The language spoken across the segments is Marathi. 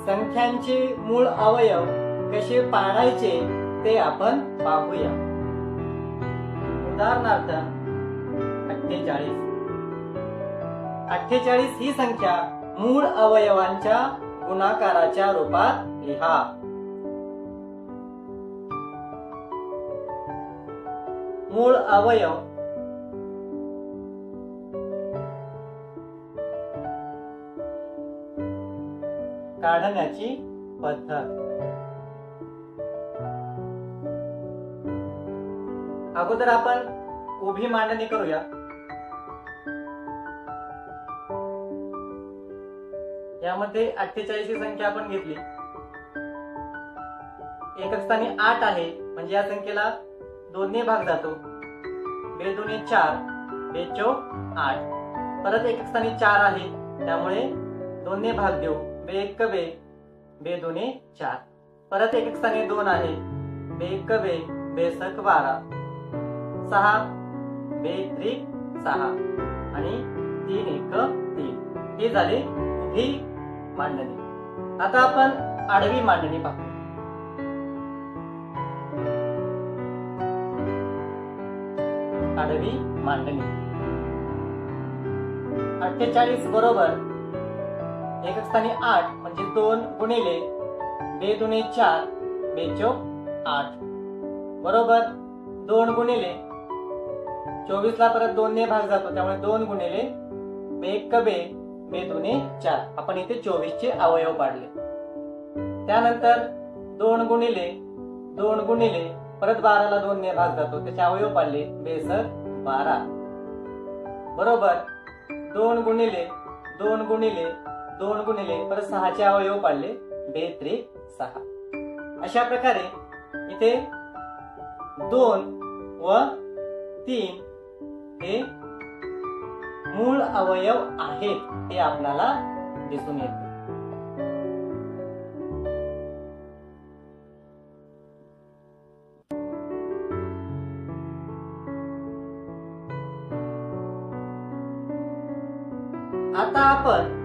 संख्यांचे मूळ अवयव कसे पाडायचे ते आपण पाहूया। उदाहरणार्थ 48। 48 ही संख्या मूळ अवयवांच्या गुणाकाराच्या रूपात लिहा। मूळ अवयव काढण्याची पद्धत। अगोदर आपण उभी मांडणी करूया। यामध्ये 48 ही संख्या आपण घेतली। एकक स्थानी 8 आहे, म्हणजे या संख्येला 2 ने भाग जातो। 2 दुणे 4, 2 चौक 8। परत एकक स्थानी 4 आहे, त्यामुळे 2 ने भाग देऊ। 2 एक 2, 2 दुणे 4। परत एकक स्थानी 2 आहे, 2 एक 2, 2 सक 12, 6, 2 त्रिक 6 आणि 3 एक 3। हे झाले उभी मांडणी। आता आपण आडवी मांडणी पाहू। आडवी मांडणी 48 बरोबर एकक स्थानी 8 म्हणजे 2 गुणिले 2 दुणे 4, 2 चौक 8 बरोबर 2 गुणिले 24 ला परत 2 ने भाग जातो, त्यामुळे 2 गुणिले 2 एक 2, 2 दुणे 4। आपण इथे 24 चे अवयव पाडले। त्यानंतर 2 गुणिले परत 12 ला 2 ने भाग जातो, त्याचे अवयव पाडले। 2 सक 12 बरोबर 2 गुणिले परत 6 चे अवयव पाडले। 2 त्रिक 6। अशा प्रकारे इथे 2 व 3 हे मूळ अवयव आहेत हे आपल्याला दिसून येते। आता आपण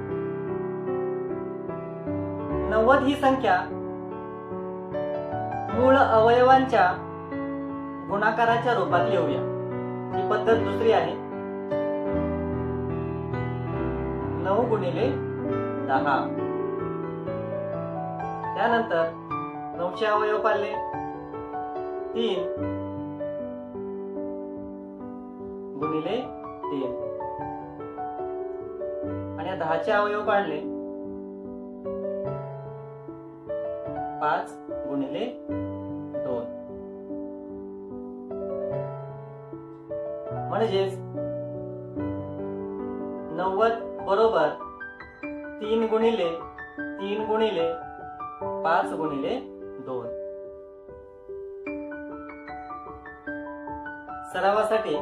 90 ही संख्या मूळ अवयवांच्या गुणाकाराच्या रूपात लिहूया। ही पद्धत दुसरी आहे। 9 गुणिले 10। त्यानंतर 9 चे अवयव पाडले। 3 गुणिले 3 आणि 10 चे अवयव पाडले। 5 गुणिले 2 म्हणजेच 90 बरोबर 3 गुणिले 5 गुणिले 2। सरावासाठी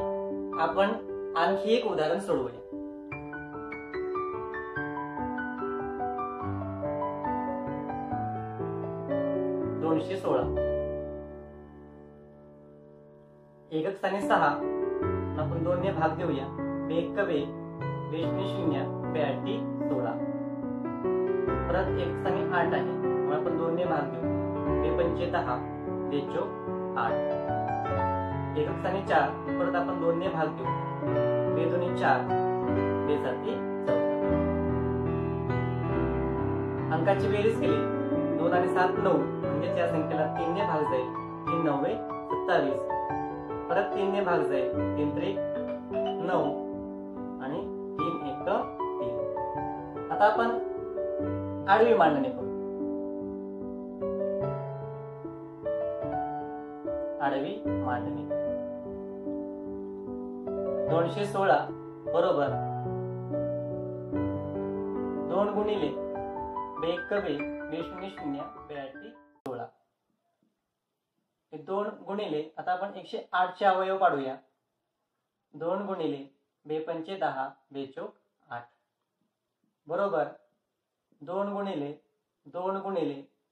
आपण आणखी एक उदाहरण सोडवूया। 216 एकक स्थानी 6 आपण 2 ने भाग देऊया। 2 एक 2, 2 शून्य 0, 2 8 16 परत एकक स्थानी 8 आहे, मग आपण 2 ने भाग देऊ। 2 पंचे 10, 2 चौक 8। एकक स्थानी 4 परत आपण 2 ने भाग देऊ। 2 दुणे 4, 2 साती 14। अंकाची बेरीज केली 2 आणि 7 9, म्हणजे या संख्येला 3 ने भाग जाईल। 3 9 27 परत 3 ने भाग जाईल। 3 त्रिक 9 आणि 3 एक 3। आता आपण आडवी मांडणी करू। आडवी मांडणी 216 बरोबर 2 गुणिले 2 एक 2, 2 शून्य 0, 2 8 16। 2 गुणिले आता आपण 108 चे अवयव पाडूया। 2 गुणिले 2 पंचे 10, 2 चौक 8 बरोबर 2 गुणिले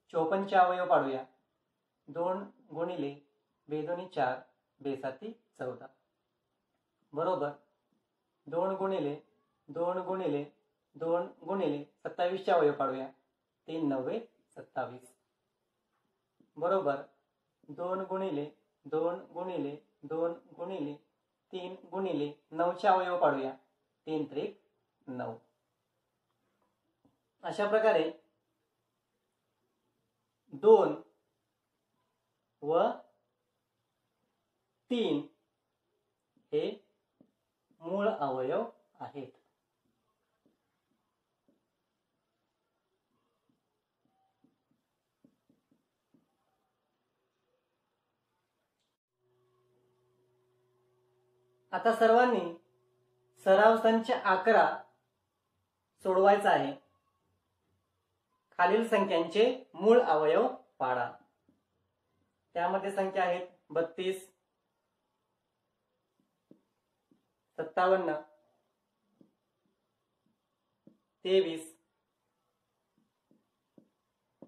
54 चे अवयव पाडूया। 2 गुणिले 2 दुणे 4, 2 साती 14 बरोबर 2 गुणिले 27 चे अवयव पाडूया। 3 9 27 बरोबर 2 गुणिले 2 गुणिले 2 गुणिले 3 गुणिले 9चे अवयव पाडूया. 3 त्रिक 9. अशा प्रकारे 2 व 3 हे मूळ अवयव आहेत. आता सर्वांनी सराव संच 11 सोडवायचा आहे. खालील संख्यांचे मूळ अवयव पाडा. त्यामध्ये संख्या आहेत 32, 57, 23,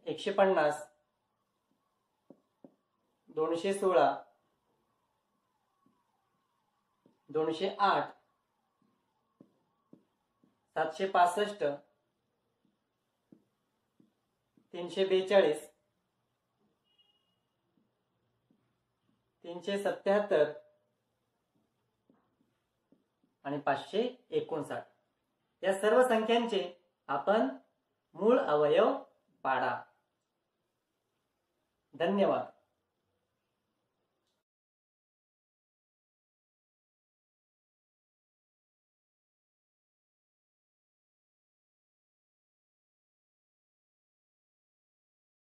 150, 216, 208, 765, 342, 377 आणि 559 या सर्व संख्यांचे आपण मूळ अवयव पाडा. धन्यवाद.